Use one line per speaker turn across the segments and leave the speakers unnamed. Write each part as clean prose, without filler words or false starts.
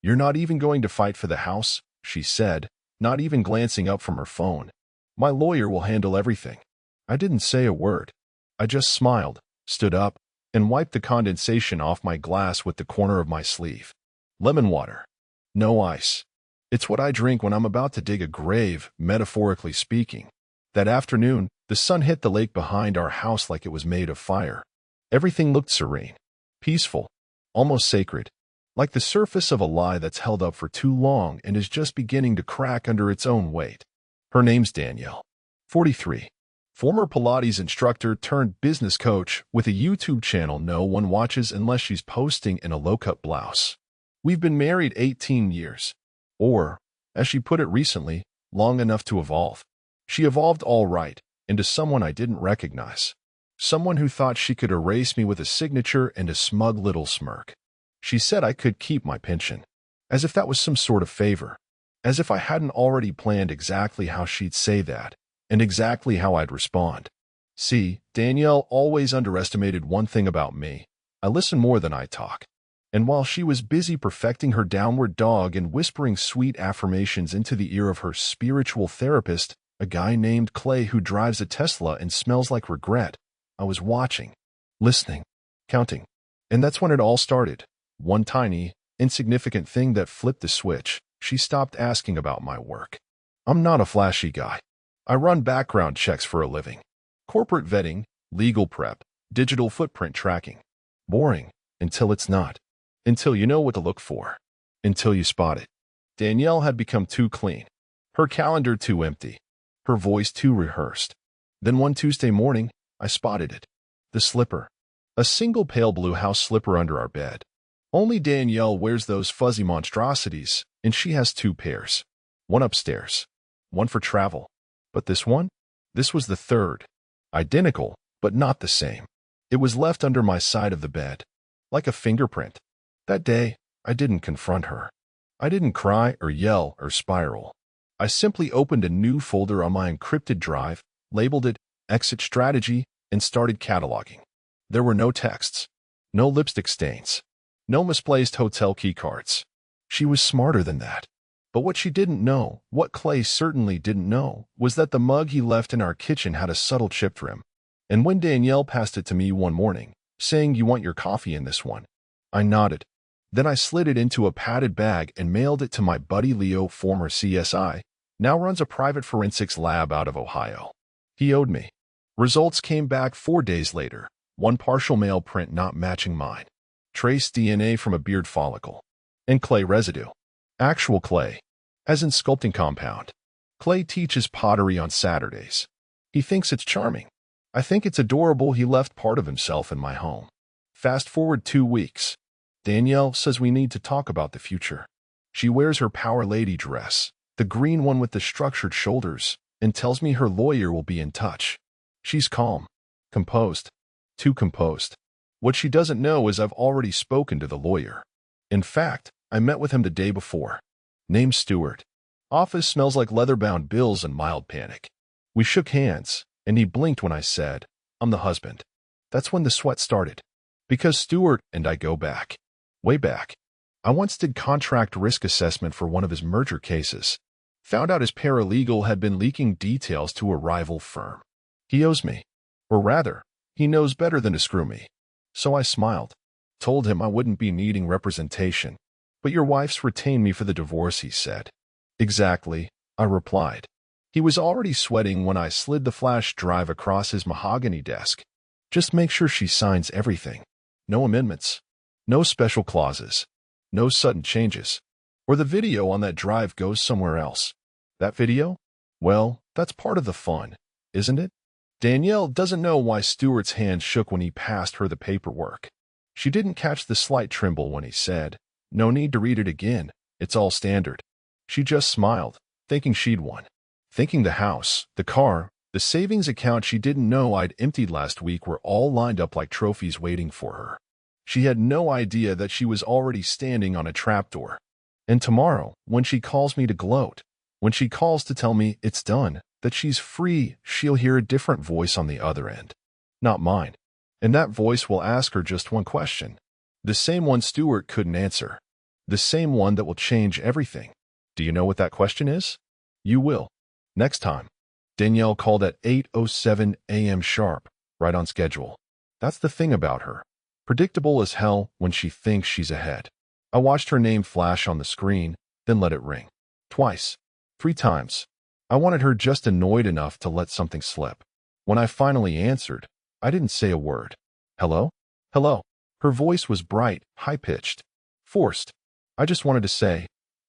"You're not even going to fight for the house?" she said, not even glancing up from her phone. "My lawyer will handle everything." I didn't say a word. I just smiled, stood up, and wiped the condensation off my glass with the corner of my sleeve. Lemon water. No ice. It's what I drink when I'm about to dig a grave, metaphorically speaking. That afternoon, the sun hit the lake behind our house like it was made of fire. Everything looked serene, peaceful, almost sacred, like the surface of a lie that's held up for too long and is just beginning to crack under its own weight. Her name's Danielle, 43. Former Pilates instructor turned business coach with a YouTube channel no one watches unless she's posting in a low-cut blouse. We've been married 18 years. Or, as she put it recently, long enough to evolve. She evolved all right, into someone I didn't recognize. Someone who thought she could erase me with a signature and a smug little smirk. She said I could keep my pension. As if that was some sort of favor. As if I hadn't already planned exactly how she'd say that, and exactly how I'd respond. See, Danielle always underestimated one thing about me. I listen more than I talk. And while she was busy perfecting her downward dog and whispering sweet affirmations into the ear of her spiritual therapist, a guy named Clay who drives a Tesla and smells like regret, I was watching, listening, counting. And that's when it all started. One tiny, insignificant thing that flipped the switch. She stopped asking about my work. I'm not a flashy guy. I run background checks for a living. Corporate vetting, legal prep, digital footprint tracking. Boring, until it's not. Until you know what to look for. Until you spot it. Danielle had become too clean. Her calendar too empty. Her voice too rehearsed. Then one Tuesday morning, I spotted it. The slipper. A single pale blue house slipper under our bed. Only Danielle wears those fuzzy monstrosities, and she has 2 pairs. One upstairs. One for travel. But this one? This was the third. Identical, but not the same. It was left under my side of the bed. Like a fingerprint. That day, I didn't confront her. I didn't cry or yell or spiral. I simply opened a new folder on my encrypted drive, labeled it Exit Strategy, and started cataloging. There were no texts. No lipstick stains. No misplaced hotel keycards. She was smarter than that. But what she didn't know, what Clay certainly didn't know, was that the mug he left in our kitchen had a subtle chipped rim. And when Danielle passed it to me one morning, saying, "You want your coffee in this one?" I nodded. Then I slid it into a padded bag and mailed it to my buddy Leo, former CSI, now runs a private forensics lab out of Ohio. He owed me. Results came back 4 days later, one partial mail print not matching mine. Trace DNA from a beard follicle. And clay residue. Actual clay. As in sculpting compound. Clay teaches pottery on Saturdays. He thinks it's charming. I think it's adorable he left part of himself in my home. Fast forward 2 weeks. Danielle says we need to talk about the future. She wears her power lady dress, the green one with the structured shoulders, and tells me her lawyer will be in touch. She's calm. Composed. Too composed. What she doesn't know is I've already spoken to the lawyer. In fact, I met with him the day before. Name's Stewart. Office smells like leather-bound bills and mild panic. We shook hands, and he blinked when I said, "I'm the husband." That's when the sweat started. Because Stewart and I go back. Way back. I once did contract risk assessment for one of his merger cases. Found out his paralegal had been leaking details to a rival firm. He owes me. Or rather, he knows better than to screw me. So I smiled. Told him I wouldn't be needing representation. "But your wife's retained me for the divorce," he said. "Exactly," I replied. He was already sweating when I slid the flash drive across his mahogany desk. "Just make sure she signs everything. No amendments. No special clauses. No sudden changes. Or the video on that drive goes somewhere else." That video? Well, that's part of the fun, isn't it? Danielle doesn't know why Stewart's hand shook when he passed her the paperwork. She didn't catch the slight tremble when he said, "No need to read it again, it's all standard." She just smiled, thinking she'd won. Thinking the house, the car, the savings account she didn't know I'd emptied last week were all lined up like trophies waiting for her. She had no idea that she was already standing on a trapdoor. And tomorrow, when she calls me to gloat, when she calls to tell me it's done, that she's free, she'll hear a different voice on the other end. Not mine. And that voice will ask her just one question. The same one Stewart couldn't answer. The same one that will change everything. Do you know what that question is? You will. Next time. Danielle called at 8:07 a.m. sharp, right on schedule. That's the thing about her. Predictable as hell when she thinks she's ahead. I watched her name flash on the screen, then let it ring. Twice. 3 times. I wanted her just annoyed enough to let something slip. When I finally answered, I didn't say a word. Hello? Hello. Her voice was bright, high-pitched, forced. I just wanted to say,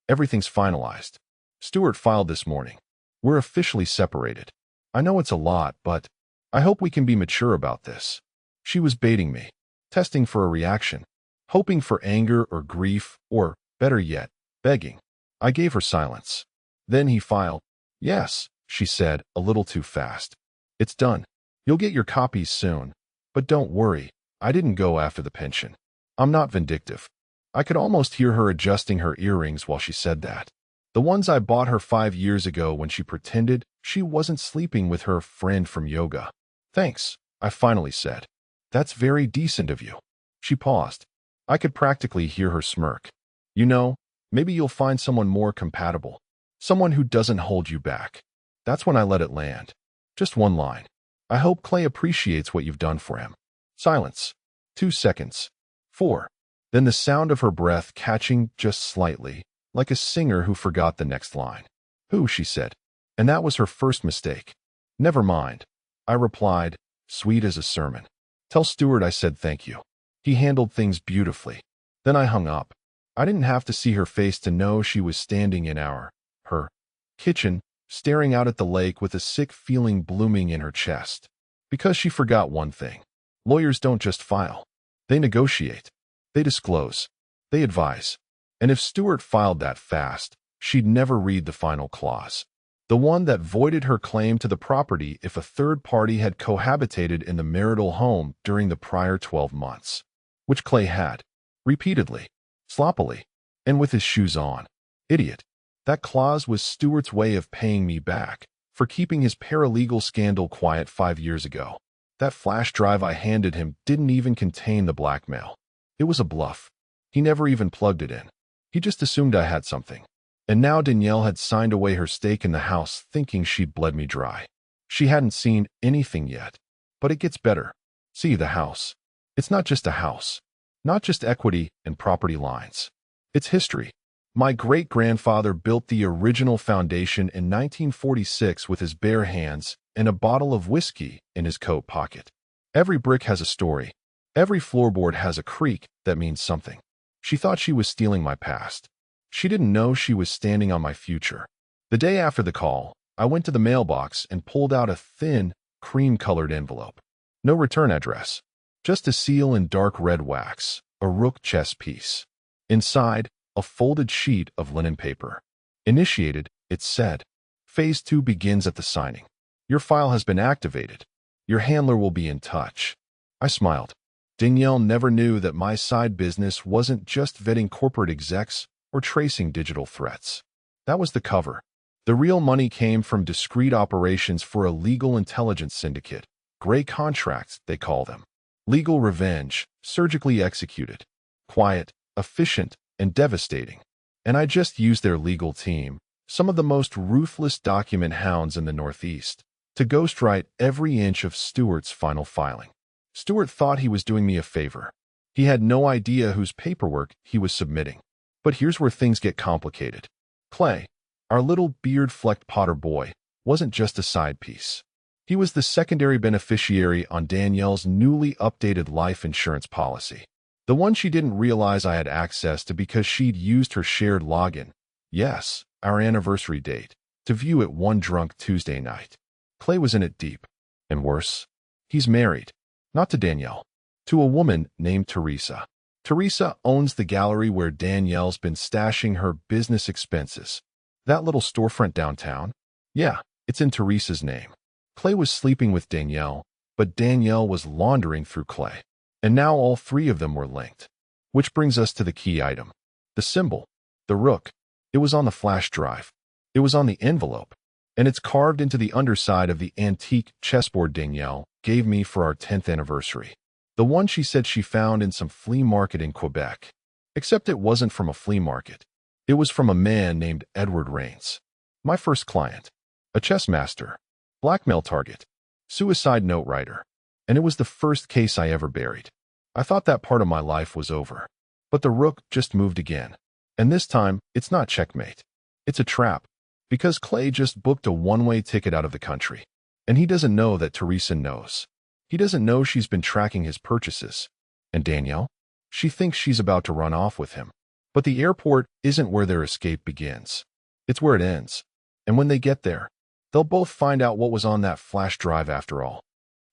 everything's finalized. Stuart filed this morning. We're officially separated. I know it's a lot, but I hope we can be mature about this. She was baiting me, testing for a reaction, hoping for anger or grief, or, better yet, begging. I gave her silence. Then he filed. Yes, she said, a little too fast. It's done. You'll get your copies soon. But don't worry, I didn't go after the pension. I'm not vindictive. I could almost hear her adjusting her earrings while she said that. The ones I bought her 5 years ago when she pretended she wasn't sleeping with her friend from yoga. Thanks, I finally said. That's very decent of you. She paused. I could practically hear her smirk. You know, maybe you'll find someone more compatible. Someone who doesn't hold you back. That's when I let it land. Just one line. I hope Clay appreciates what you've done for him. Silence. 2 seconds. 4. Then the sound of her breath catching just slightly, like a singer who forgot the next line. Who, she said. And that was her first mistake. Never mind. I replied, sweet as a sermon. Tell Stuart I said thank you. He handled things beautifully. Then I hung up. I didn't have to see her face to know she was standing in her kitchen, staring out at the lake with a sick feeling blooming in her chest. Because she forgot one thing. Lawyers don't just file. They negotiate. They disclose. They advise. And if Stuart filed that fast, she'd never read the final clause. The one that voided her claim to the property if a third party had cohabitated in the marital home during the prior 12 months. Which Clay had. Repeatedly. Sloppily. And with his shoes on. Idiot. That clause was Stuart's way of paying me back for keeping his paralegal scandal quiet 5 years ago. That flash drive I handed him didn't even contain the blackmail. It was a bluff. He never even plugged it in. He just assumed I had something. And now Danielle had signed away her stake in the house thinking she'd bled me dry. She hadn't seen anything yet. But it gets better. See the house. It's not just a house. Not just equity and property lines. It's history. My great-grandfather built the original foundation in 1946 with his bare hands and a bottle of whiskey in his coat pocket. Every brick has a story. Every floorboard has a creak that means something. She thought she was stealing my past. She didn't know she was standing on my future. The day after the call, I went to the mailbox and pulled out a thin, cream-colored envelope. No return address. Just a seal in dark red wax, a rook chess piece. Inside, a folded sheet of linen paper. Initiated, it said. Phase 2 begins at the signing. Your file has been activated. Your handler will be in touch. I smiled. Danielle never knew that my side business wasn't just vetting corporate execs or tracing digital threats. That was the cover. The real money came from discreet operations for a legal intelligence syndicate. Gray contracts, they call them. Legal revenge, surgically executed. Quiet, efficient, and devastating. And I just used their legal team, some of the most ruthless document hounds in the Northeast, to ghostwrite every inch of Stuart's final filing. Stuart thought he was doing me a favor. He had no idea whose paperwork he was submitting. But here's where things get complicated. Clay, our little beard-flecked Potter boy, wasn't just a side piece. He was the secondary beneficiary on Danielle's newly updated life insurance policy. The one she didn't realize I had access to because she'd used her shared login. Yes, our anniversary date. To view it one drunk Tuesday night. Clay was in it deep. And worse, he's married. Not to Danielle. To a woman named Teresa. Teresa owns the gallery where Danielle's been stashing her business expenses. That little storefront downtown? Yeah, it's in Teresa's name. Clay was sleeping with Danielle, but Danielle was laundering through Clay. And now all 3 of them were linked. Which brings us to the key item. The symbol. The rook. It was on the flash drive. It was on the envelope. And it's carved into the underside of the antique chessboard Danielle gave me for our 10th anniversary. The one she said she found in some flea market in Quebec. Except it wasn't from a flea market. It was from a man named Edward Rains. My first client. A chess master. Blackmail target. Suicide note writer. And it was the first case I ever buried. I thought that part of my life was over. But the rook just moved again. And this time, it's not checkmate. It's a trap. Because Clay just booked a one-way ticket out of the country. And he doesn't know that Teresa knows. He doesn't know she's been tracking his purchases. And Danielle? She thinks she's about to run off with him. But the airport isn't where their escape begins. It's where it ends. And when they get there, they'll both find out what was on that flash drive after all.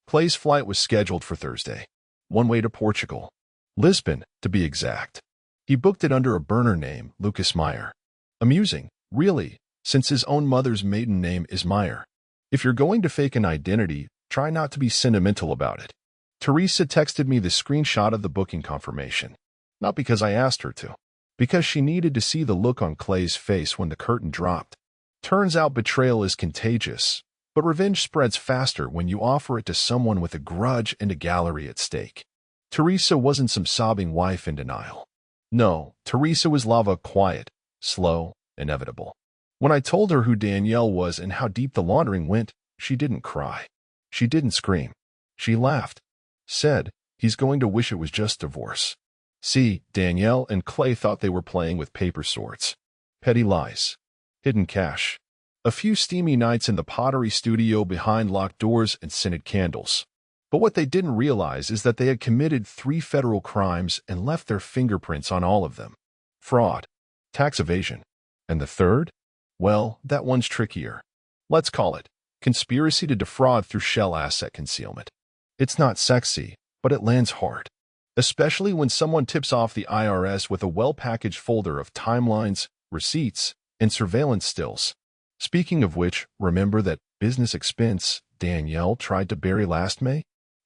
Clay's flight was scheduled for Thursday. One way to Portugal. Lisbon, to be exact. He booked it under a burner name, Lucas Meyer. Amusing, really, since his own mother's maiden name is Meyer. If you're going to fake an identity, try not to be sentimental about it. Teresa texted me the screenshot of the booking confirmation. Not because I asked her to. Because she needed to see the look on Clay's face when the curtain dropped. Turns out betrayal is contagious, but revenge spreads faster when you offer it to someone with a grudge and a gallery at stake. Teresa wasn't some sobbing wife in denial. No, Teresa was lava, quiet, slow, inevitable. When I told her who Danielle was and how deep the laundering went, she didn't cry. She didn't scream. She laughed. Said, he's going to wish it was just divorce. See, Danielle and Clay thought they were playing with paper swords. Petty lies. Hidden cash. A few steamy nights in the pottery studio behind locked doors and scented candles. But what they didn't realize is that they had committed 3 federal crimes and left their fingerprints on all of them. Fraud. Tax evasion. And the third? Well, that one's trickier. Let's call it conspiracy to defraud through shell asset concealment. It's not sexy, but it lands hard. Especially when someone tips off the IRS with a well-packaged folder of timelines, receipts, and surveillance stills. Speaking of which, remember that business expense Danielle tried to bury last May?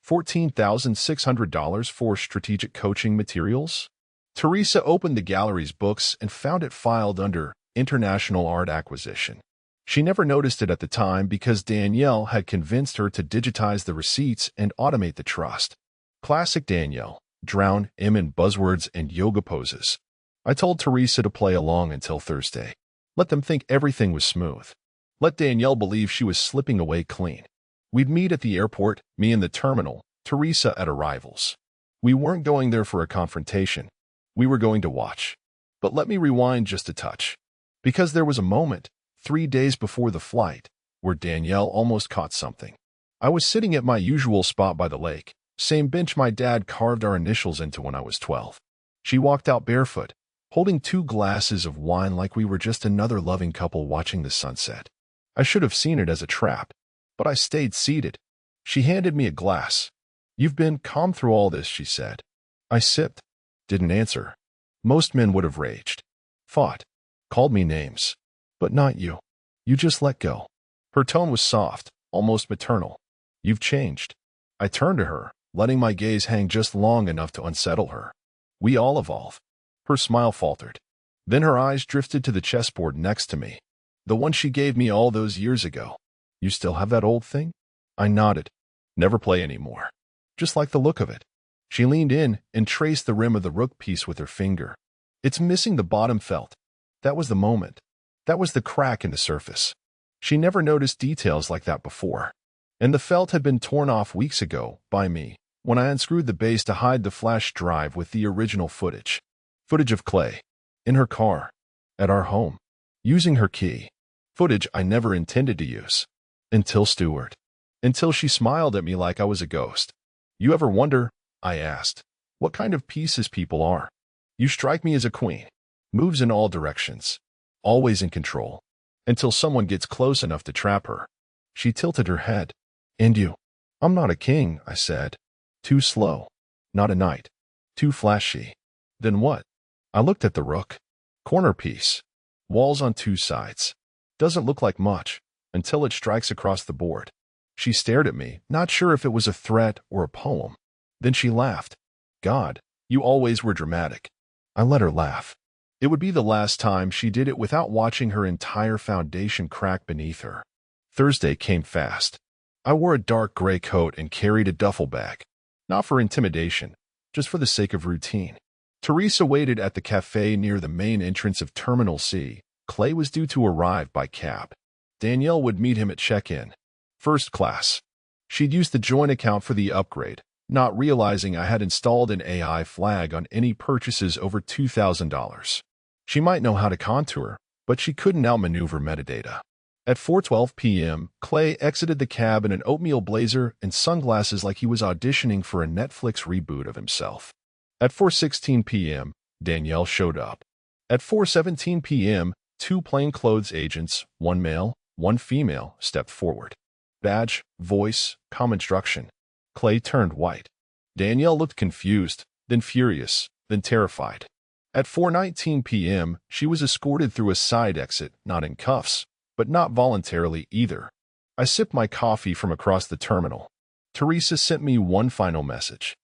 $14,600 for strategic coaching materials? Teresa opened the gallery's books and found it filed under International Art Acquisition. She never noticed it at the time because Danielle had convinced her to digitize the receipts and automate the trust. Classic Danielle, drown M in buzzwords and yoga poses. I told Teresa to play along until Thursday. Let them think everything was smooth. Let Danielle believe she was slipping away clean. We'd meet at the airport, me in the terminal, Teresa at arrivals. We weren't going there for a confrontation. We were going to watch. But let me rewind just a touch. Because there was a moment, 3 days before the flight, where Danielle almost caught something. I was sitting at my usual spot by the lake, same bench my dad carved our initials into when I was 12. She walked out barefoot, holding 2 glasses of wine like we were just another loving couple watching the sunset. I should have seen it as a trap, but I stayed seated. She handed me a glass. You've been calm through all this, she said. I sipped. Didn't answer. Most men would have raged. Fought. Called me names. But not you. You just let go. Her tone was soft, almost maternal. You've changed. I turned to her, letting my gaze hang just long enough to unsettle her. We all evolve. Her smile faltered. Then her eyes drifted to the chessboard next to me. The one she gave me all those years ago. You still have that old thing? I nodded. Never play anymore. Just like the look of it. She leaned in and traced the rim of the rook piece with her finger. It's missing the bottom felt. That was the moment. That was the crack in the surface. She never noticed details like that before. And the felt had been torn off weeks ago, by me, when I unscrewed the base to hide the flash drive with the original footage. Footage of Clay. In her car. At our home. Using her key. Footage I never intended to use. Until Stewart. Until she smiled at me like I was a ghost. You ever wonder, I asked, what kind of pieces people are? You strike me as a queen. Moves in all directions. Always in control. Until someone gets close enough to trap her. She tilted her head. And you? I'm not a king, I said. Too slow. Not a knight. Too flashy. Then what? I looked at the rook. Corner piece. Walls on 2 sides. Doesn't look like much, until it strikes across the board. She stared at me, not sure if it was a threat or a poem. Then she laughed. God, you always were dramatic. I let her laugh. It would be the last time she did it without watching her entire foundation crack beneath her. Thursday came fast. I wore a dark gray coat and carried a duffel bag. Not for intimidation, just for the sake of routine. Teresa waited at the cafe near the main entrance of Terminal C. Clay was due to arrive by cab. Danielle would meet him at check-in. First class. She'd used the joint account for the upgrade, not realizing I had installed an AI flag on any purchases over $2,000. She might know how to contour, but she couldn't outmaneuver metadata. At 4:12 p.m., Clay exited the cab in an oatmeal blazer and sunglasses like he was auditioning for a Netflix reboot of himself. At 4:16 p.m., Danielle showed up. At 4:17 p.m., two plainclothes agents, one male, one female, stepped forward. Badge, voice, calm instruction. Clay turned white. Danielle looked confused, then furious, then terrified. At 4:19 p.m., she was escorted through a side exit, not in cuffs, but not voluntarily either. I sipped my coffee from across the terminal. Teresa sent me one final message.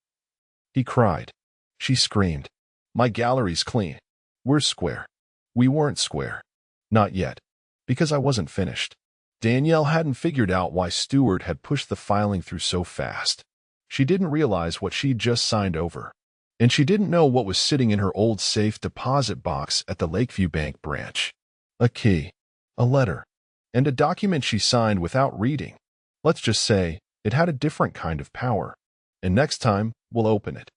He cried. She screamed. My gallery's clean. We're square. We weren't square. Not yet. Because I wasn't finished. Danielle hadn't figured out why Stewart had pushed the filing through so fast. She didn't realize what she'd just signed over. And she didn't know what was sitting in her old safe deposit box at the Lakeview Bank branch. A key, a letter, and a document she signed without reading. Let's just say it had a different kind of power. And next time, we'll open it.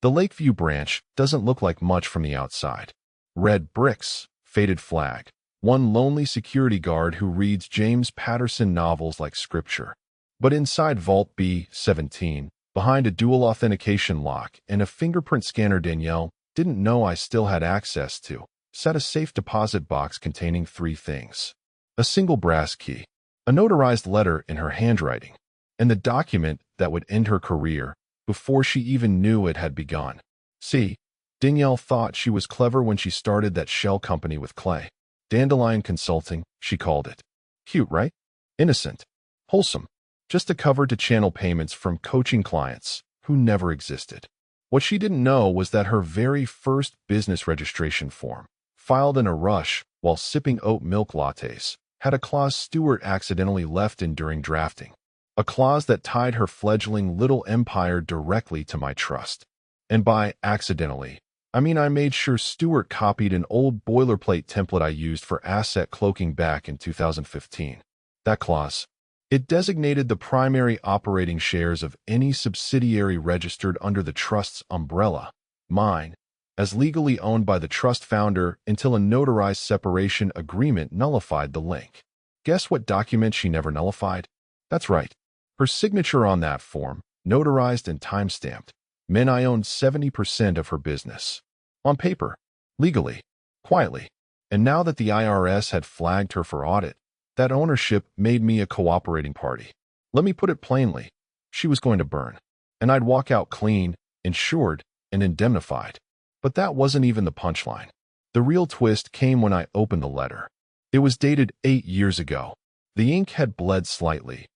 The Lakeview branch doesn't look like much from the outside. Red bricks, faded flag, one lonely security guard who reads James Patterson novels like scripture. But inside Vault B-17, behind a dual authentication lock and a fingerprint scanner Danielle didn't know I still had access to, sat a safe deposit box containing three things. A single brass key, a notarized letter in her handwriting, and the document that would end her career before she even knew it had begun. See, Danielle thought she was clever when she started that shell company with Clay. Dandelion Consulting, she called it. Cute, right? Innocent. Wholesome. Just a cover to channel payments from coaching clients who never existed. What she didn't know was that her very first business registration form, filed in a rush while sipping oat milk lattes, had a clause Stewart accidentally left in during drafting. A clause that tied her fledgling little empire directly to my trust. And by accidentally, I mean I made sure Stewart copied an old boilerplate template I used for asset cloaking back in 2015. That clause, it designated the primary operating shares of any subsidiary registered under the trust's umbrella, mine, as legally owned by the trust founder until a notarized separation agreement nullified the link. Guess what document she never nullified? That's right. Her signature on that form, notarized and time-stamped, meant I owned 70% of her business. On paper, legally, quietly. And now that the IRS had flagged her for audit, that ownership made me a cooperating party. Let me put it plainly, she was going to burn. And I'd walk out clean, insured, and indemnified. But that wasn't even the punchline. The real twist came when I opened the letter. It was dated 8 years ago. The ink had bled slightly.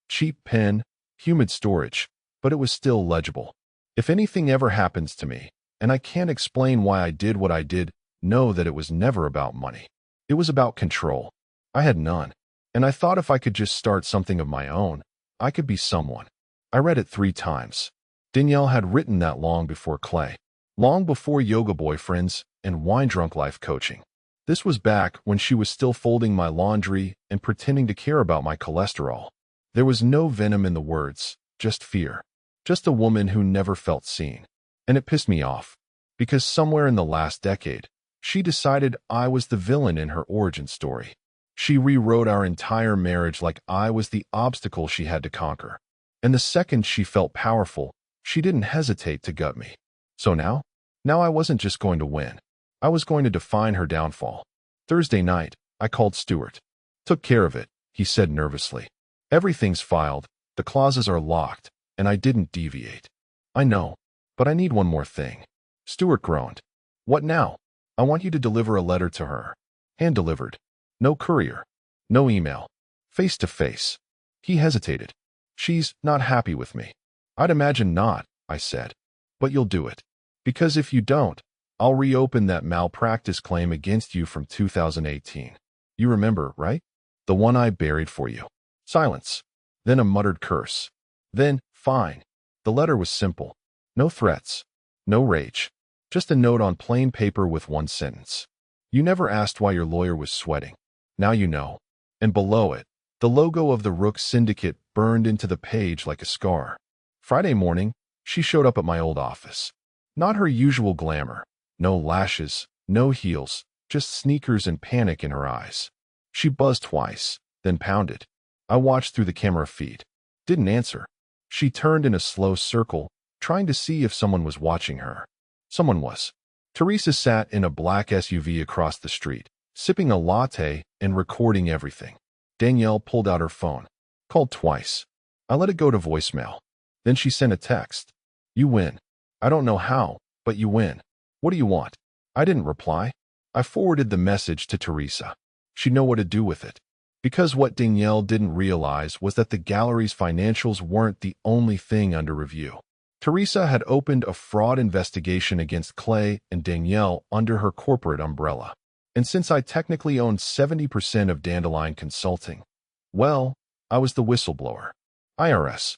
Cheap pen, humid storage, but it was still legible. If anything ever happens to me, and I can't explain why I did what I did, know that it was never about money. It was about control. I had none. And I thought if I could just start something of my own, I could be someone. I read it 3 times. Danielle had written that long before Clay. Long before yoga boyfriends and wine-drunk life coaching. This was back when she was still folding my laundry and pretending to care about my cholesterol. There was no venom in the words, just fear. Just a woman who never felt seen. And it pissed me off. Because somewhere in the last decade, she decided I was the villain in her origin story. She rewrote our entire marriage like I was the obstacle she had to conquer. And the second she felt powerful, she didn't hesitate to gut me. So now I wasn't just going to win. I was going to define her downfall. Thursday night, I called Stewart. Took care of it, he said nervously. Everything's filed, the clauses are locked, and I didn't deviate. I know, but I need one more thing. Stewart groaned. What now? I want you to deliver a letter to her. Hand-delivered. No courier. No email. Face-to-face. He hesitated. She's not happy with me. I'd imagine not, I said. But you'll do it. Because if you don't, I'll reopen that malpractice claim against you from 2018. You remember, right? The one I buried for you. Silence. Then a muttered curse. Then, fine. The letter was simple. No threats. No rage. Just a note on plain paper with one sentence. You never asked why your lawyer was sweating. Now you know. And below it, the logo of the Rook Syndicate burned into the page like a scar. Friday morning, she showed up at my old office. Not her usual glamour. No lashes, no heels, just sneakers and panic in her eyes. She buzzed twice, then pounded. I watched through the camera feed. Didn't answer. She turned in a slow circle, trying to see if someone was watching her. Someone was. Teresa sat in a black SUV across the street, sipping a latte and recording everything. Danielle pulled out her phone. Called twice. I let it go to voicemail. Then she sent a text. You win. I don't know how, but you win. What do you want? I didn't reply. I forwarded the message to Teresa. She'd know what to do with it. Because what Danielle didn't realize was that the gallery's financials weren't the only thing under review. Teresa had opened a fraud investigation against Clay and Danielle under her corporate umbrella. And since I technically owned 70% of Dandelion Consulting, well, I was the whistleblower. IRS,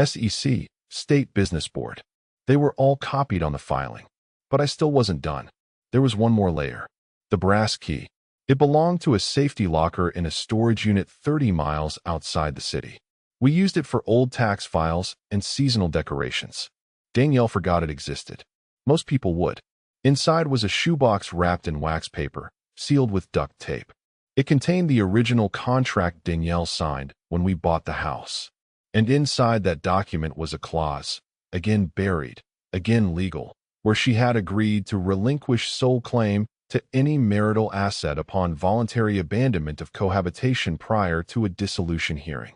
SEC, State Business Board. They were all copied on the filing. But I still wasn't done. There was one more layer. The brass key. It belonged to a safety locker in a storage unit 30 miles outside the city. We used it for old tax files and seasonal decorations. Danielle forgot it existed. Most people would. Inside was a shoebox wrapped in wax paper, sealed with duct tape. It contained the original contract Danielle signed when we bought the house. And inside that document was a clause, again buried, again legal, where she had agreed to relinquish sole claim to any marital asset upon voluntary abandonment of cohabitation prior to a dissolution hearing.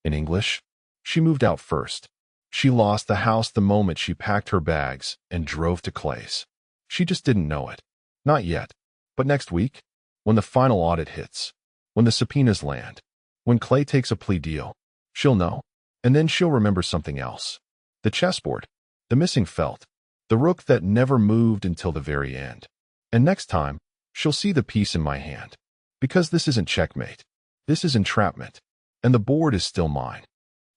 In English, she moved out first. She lost the house the moment she packed her bags and drove to Clay's. She just didn't know it. Not yet. But next week, when the final audit hits, when the subpoenas land, when Clay takes a plea deal, she'll know. And then she'll remember something else. The chessboard, the missing felt, the rook that never moved until the very end. And next time, she'll see the piece in my hand. Because this isn't checkmate. This is entrapment. And the board is still mine.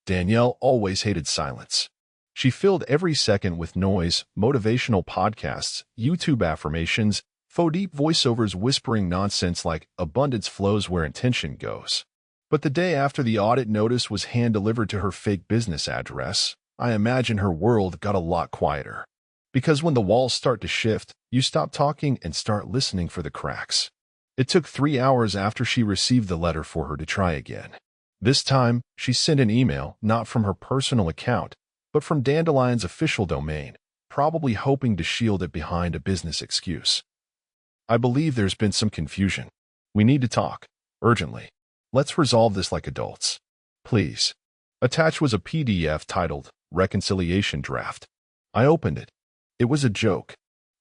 Danielle always hated silence. She filled every second with noise, motivational podcasts, YouTube affirmations, faux deep voiceovers whispering nonsense like abundance flows where intention goes. But the day after the audit notice was hand-delivered to her fake business address, I imagine her world got a lot quieter. Because when the walls start to shift, you stop talking and start listening for the cracks. It took 3 hours after she received the letter for her to try again. This time, she sent an email not from her personal account, but from Dandelion's official domain, probably hoping to shield it behind a business excuse. I believe there's been some confusion. We need to talk. Urgently. Let's resolve this like adults. Please. Attached was a PDF titled Reconciliation Draft. I opened it. It was a joke.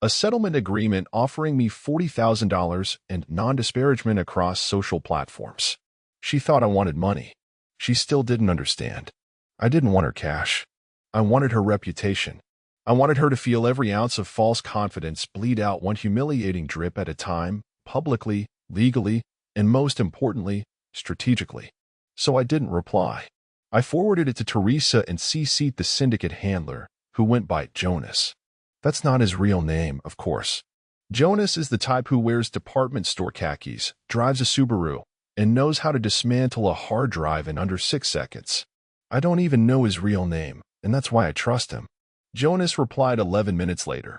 A settlement agreement offering me $40,000 and non-disparagement across social platforms. She thought I wanted money. She still didn't understand. I didn't want her cash. I wanted her reputation. I wanted her to feel every ounce of false confidence bleed out one humiliating drip at a time, publicly, legally, and most importantly, strategically. So I didn't reply. I forwarded it to Teresa and CC'd the syndicate handler, who went by Jonas. That's not his real name, of course. Jonas is the type who wears department store khakis, drives a Subaru, and knows how to dismantle a hard drive in under 6 seconds. I don't even know his real name, and that's why I trust him. Jonas replied 11 minutes later.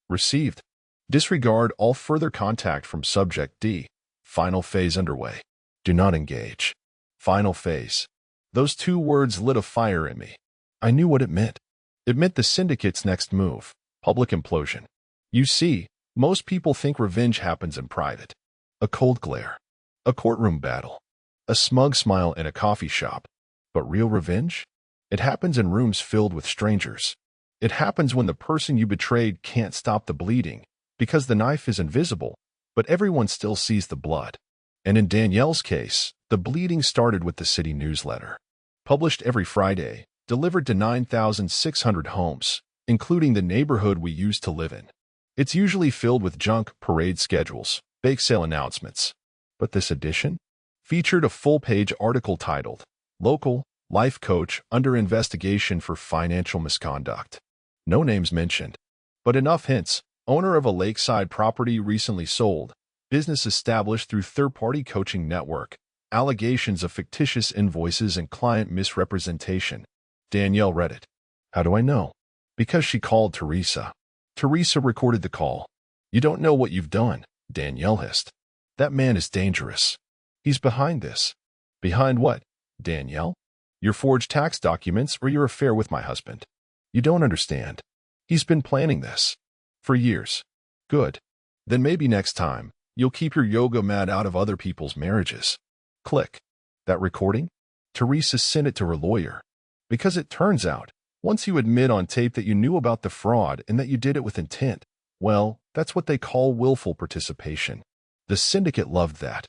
Received. Disregard all further contact from subject D. Final phase underway. Do not engage. Final phase. Those 2 words lit a fire in me. I knew what it meant. It meant the syndicate's next move. Public implosion. You see, most people think revenge happens in private. A cold glare. A courtroom battle. A smug smile in a coffee shop. But real revenge? It happens in rooms filled with strangers. It happens when the person you betrayed can't stop the bleeding, because the knife is invisible, but everyone still sees the blood. And in Danielle's case, the bleeding started with the city newsletter. Published every Friday, delivered to 9,600 homes, including the neighborhood we used to live in. It's usually filled with junk, parade schedules, bake sale announcements. But this edition featured a full-page article titled, Local Life Coach Under Investigation for Financial Misconduct. No names mentioned, but enough hints, owner of a lakeside property recently sold, business established through third-party coaching network, allegations of fictitious invoices and client misrepresentation. Danielle read it. How do I know? Because she called Teresa. Teresa recorded the call. You don't know what you've done, Danielle hissed. That man is dangerous. He's behind this. Behind what, Danielle? Your forged tax documents or your affair with my husband? You don't understand. He's been planning this. For years. Good. Then maybe next time, you'll keep your yoga mat out of other people's marriages. Click. That recording? Teresa sent it to her lawyer. Because it turns out, once you admit on tape that you knew about the fraud and that you did it with intent, well, that's what they call willful participation. The syndicate loved that.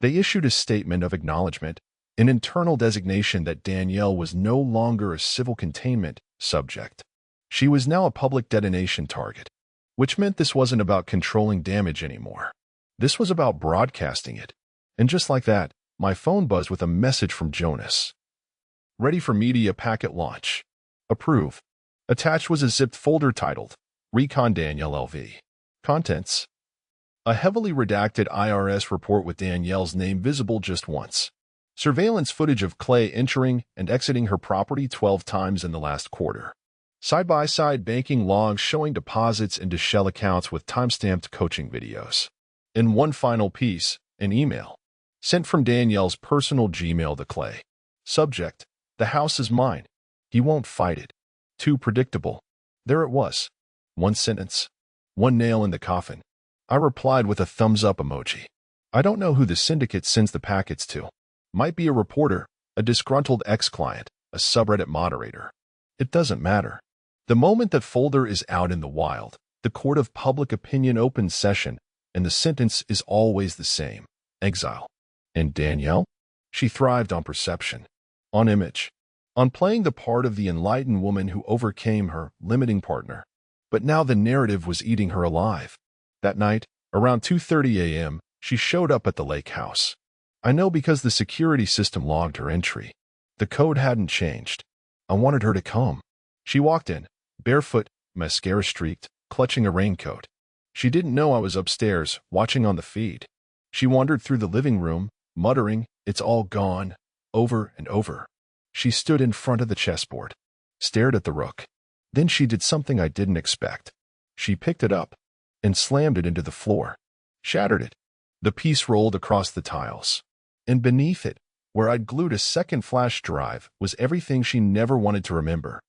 They issued a statement of acknowledgement, an internal designation that Danielle was no longer a civil containment subject. She was now a public detonation target, which meant this wasn't about controlling damage anymore. This was about broadcasting it. And just like that, my phone buzzed with a message from Jonas. Ready for media packet launch. Approve. Attached was a zipped folder titled, Recon Danielle LV. Contents. A heavily redacted IRS report with Danielle's name visible just once. Surveillance footage of Clay entering and exiting her property 12 times in the last quarter. Side-by-side banking logs showing deposits into shell accounts with time-stamped coaching videos. In one final piece, an email. Sent from Danielle's personal Gmail to Clay. Subject, the house is mine. He won't fight it. Too predictable. There it was. One sentence. One nail in the coffin. I replied with a thumbs-up emoji. I don't know who the syndicate sends the packets to. Might be a reporter, a disgruntled ex-client, a subreddit moderator. It doesn't matter. The moment that folder is out in the wild, the court of public opinion opens session, and the sentence is always the same. Exile. And Danielle? She thrived on perception, on image, on playing the part of the enlightened woman who overcame her limiting partner. But now the narrative was eating her alive. That night, around 2:30 a.m., she showed up at the lake house. I know because the security system logged her entry. The code hadn't changed. I wanted her to come. She walked in, barefoot, mascara streaked, clutching a raincoat. She didn't know I was upstairs, watching on the feed. She wandered through the living room, muttering, "It's all gone," over and over. She stood in front of the chessboard, stared at the rook. Then she did something I didn't expect. She picked it up and slammed it into the floor, shattered it. The piece rolled across the tiles. And beneath it, where I'd glued a second flash drive, was everything she never wanted to remember.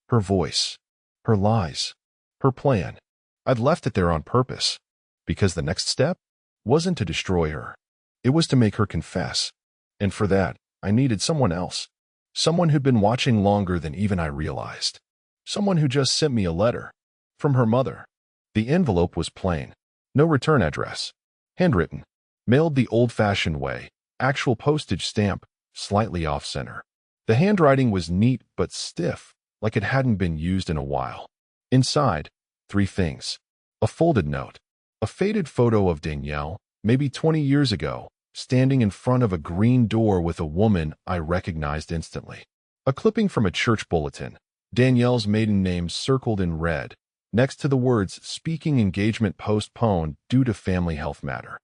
Her voice, her lies, her plan. I'd left it there on purpose, because the next step wasn't to destroy her. It was to make her confess. And for that, I needed someone else. Someone who'd been watching longer than even I realized. Someone who just sent me a letter. From her mother. The envelope was plain. No return address. Handwritten. Mailed the old-fashioned way. Actual postage stamp, slightly off-center. The handwriting was neat but stiff, like it hadn't been used in a while. Inside, 3 things. A folded note. A faded photo of Danielle, maybe 20 years ago, standing in front of a green door with a woman I recognized instantly. A clipping from a church bulletin. Danielle's maiden name circled in red, next to the words "Speaking engagement postponed due to family health matter."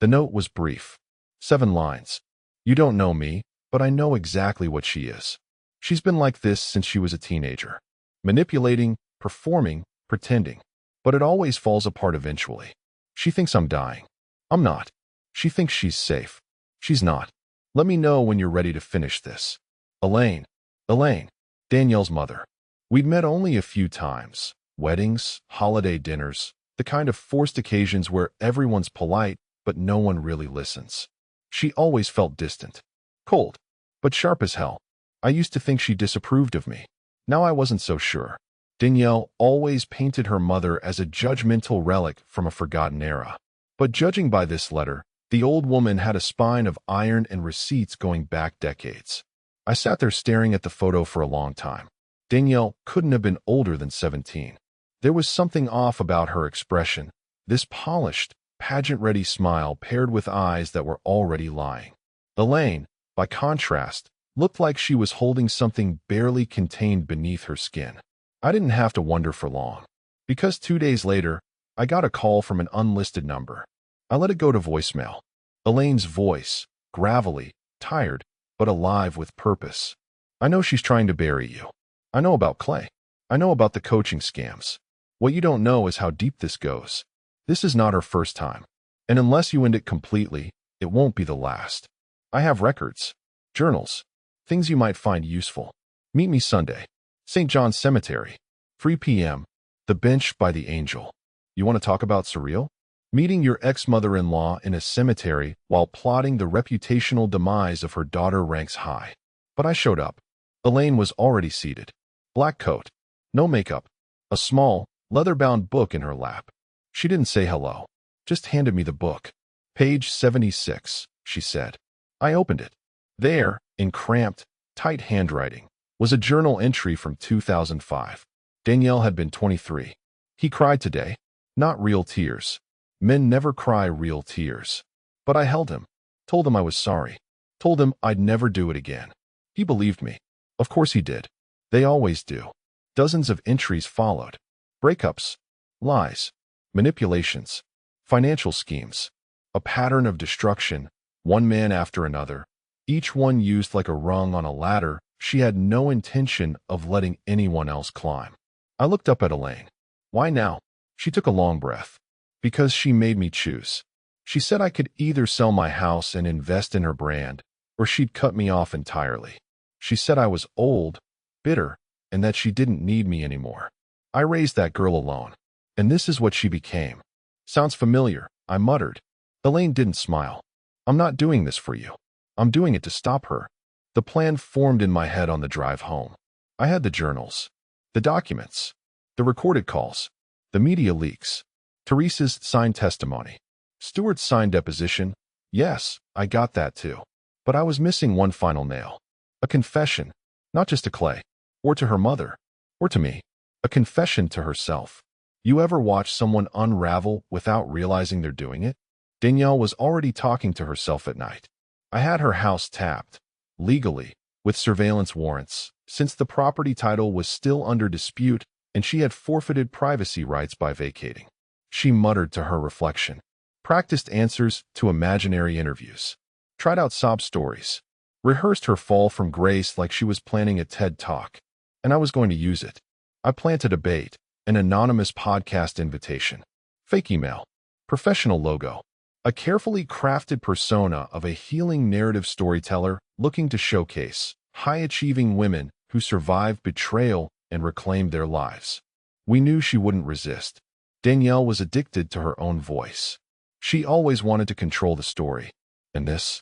The note was brief. 7 lines. You don't know me, but I know exactly what she is. She's been like this since she was a teenager. Manipulating, performing, pretending. But it always falls apart eventually. She thinks I'm dying. I'm not. She thinks she's safe. She's not. Let me know when you're ready to finish this. Elaine. Elaine. Danielle's mother. We'd met only a few times. Weddings, holiday dinners, the kind of forced occasions where everyone's polite, but no one really listens. She always felt distant. Cold. But sharp as hell. I used to think she disapproved of me. Now I wasn't so sure. Danielle always painted her mother as a judgmental relic from a forgotten era. But judging by this letter, the old woman had a spine of iron and receipts going back decades. I sat there staring at the photo for a long time. Danielle couldn't have been older than 17. There was something off about her expression, this polished, pageant-ready smile paired with eyes that were already lying. Elaine, by contrast, looked like she was holding something barely contained beneath her skin. I didn't have to wonder for long, because 2 days later, I got a call from an unlisted number. I let it go to voicemail. Elaine's voice, gravelly, tired, but alive with purpose. I know she's trying to bury you. I know about Clay. I know about the coaching scams. What you don't know is how deep this goes. This is not her first time. And unless you end it completely, it won't be the last. I have records, journals, things you might find useful. Meet me Sunday. St. John's Cemetery. 3 p.m. The bench by the angel. You want to talk about surreal? Meeting your ex-mother-in-law in a cemetery while plotting the reputational demise of her daughter ranks high. But I showed up. Elaine was already seated. Black coat. No makeup. A small, leather-bound book in her lap. She didn't say hello. Just handed me the book. Page 76, she said. I opened it. There, in cramped, tight handwriting, was a journal entry from 2005. Danielle had been 23. He cried today. Not real tears. Men never cry real tears. But I held him. Told him I was sorry. Told him I'd never do it again. He believed me. Of course he did. They always do. Dozens of entries followed. Breakups. Lies. Manipulations. Financial schemes. A pattern of destruction, one man after another, each one used like a rung on a ladder she had no intention of letting anyone else climb. I looked up at Elaine. Why now? She took a long breath. Because she made me choose. She said I could either sell my house and invest in her brand, or she'd cut me off entirely. She said I was old, bitter, and that she didn't need me anymore. I raised that girl alone, and this is what she became. Sounds familiar, I muttered. Elaine didn't smile. I'm not doing this for you. I'm doing it to stop her. The plan formed in my head on the drive home. I had the journals, the documents, the recorded calls, the media leaks, Teresa's signed testimony, Stuart's signed deposition. Yes, I got that too. But I was missing one final nail. A confession, not just to Clay, or to her mother, or to me. A confession to herself. You ever watch someone unravel without realizing they're doing it? Danielle was already talking to herself at night. I had her house tapped, legally, with surveillance warrants, since the property title was still under dispute and she had forfeited privacy rights by vacating. She muttered to her reflection. Practiced answers to imaginary interviews. Tried out sob stories. Rehearsed her fall from grace like she was planning a TED Talk. And I was going to use it. I planted a bait, an anonymous podcast invitation. Fake email. Professional logo. A carefully crafted persona of a healing narrative storyteller looking to showcase high-achieving women who survived betrayal and reclaimed their lives. We knew she wouldn't resist. Danielle was addicted to her own voice. She always wanted to control the story. And this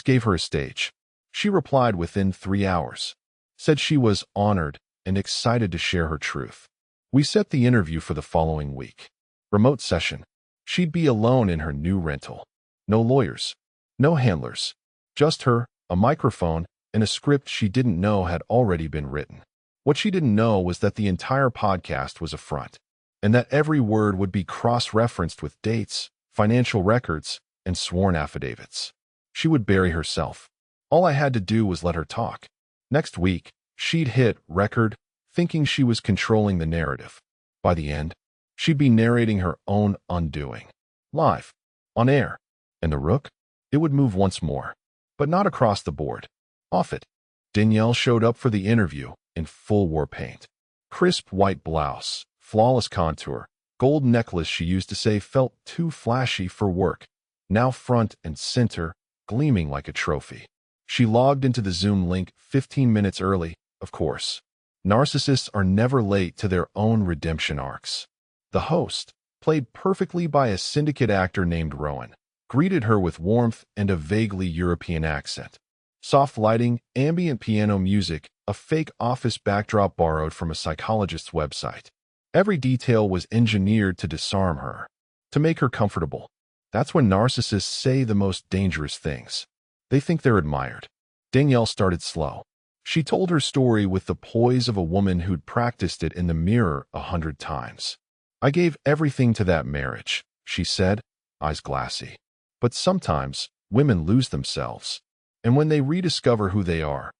gave her a stage. She replied within 3 hours. Said she was honored and excited to share her truth. We set the interview for the following week. Remote session. She'd be alone in her new rental. No lawyers. No handlers. Just her, a microphone, and a script she didn't know had already been written. What she didn't know was that the entire podcast was a front, and that every word would be cross-referenced with dates, financial records, and sworn affidavits. She would bury herself. All I had to do was let her talk. Next week, she'd hit record, thinking she was controlling the narrative. By the end, she'd be narrating her own undoing. Live. On air. And the rook? It would move once more. But not across the board. Off it. Danielle showed up for the interview in full war paint. Crisp white blouse, flawless contour, gold necklace she used to say felt too flashy for work, now front and center, gleaming like a trophy. She logged into the Zoom link 15 minutes early, of course. Narcissists are never late to their own redemption arcs. The host, played perfectly by a syndicate actor named Rowan, greeted her with warmth and a vaguely European accent. Soft lighting, ambient piano music, a fake office backdrop borrowed from a psychologist's website. Every detail was engineered to disarm her, to make her comfortable. That's when narcissists say the most dangerous things. They think they're admired. Danielle started slow. She told her story with the poise of a woman who'd practiced it in the mirror 100 times. I gave everything to that marriage, she said, eyes glassy. But sometimes, women lose themselves. And when they rediscover who they are,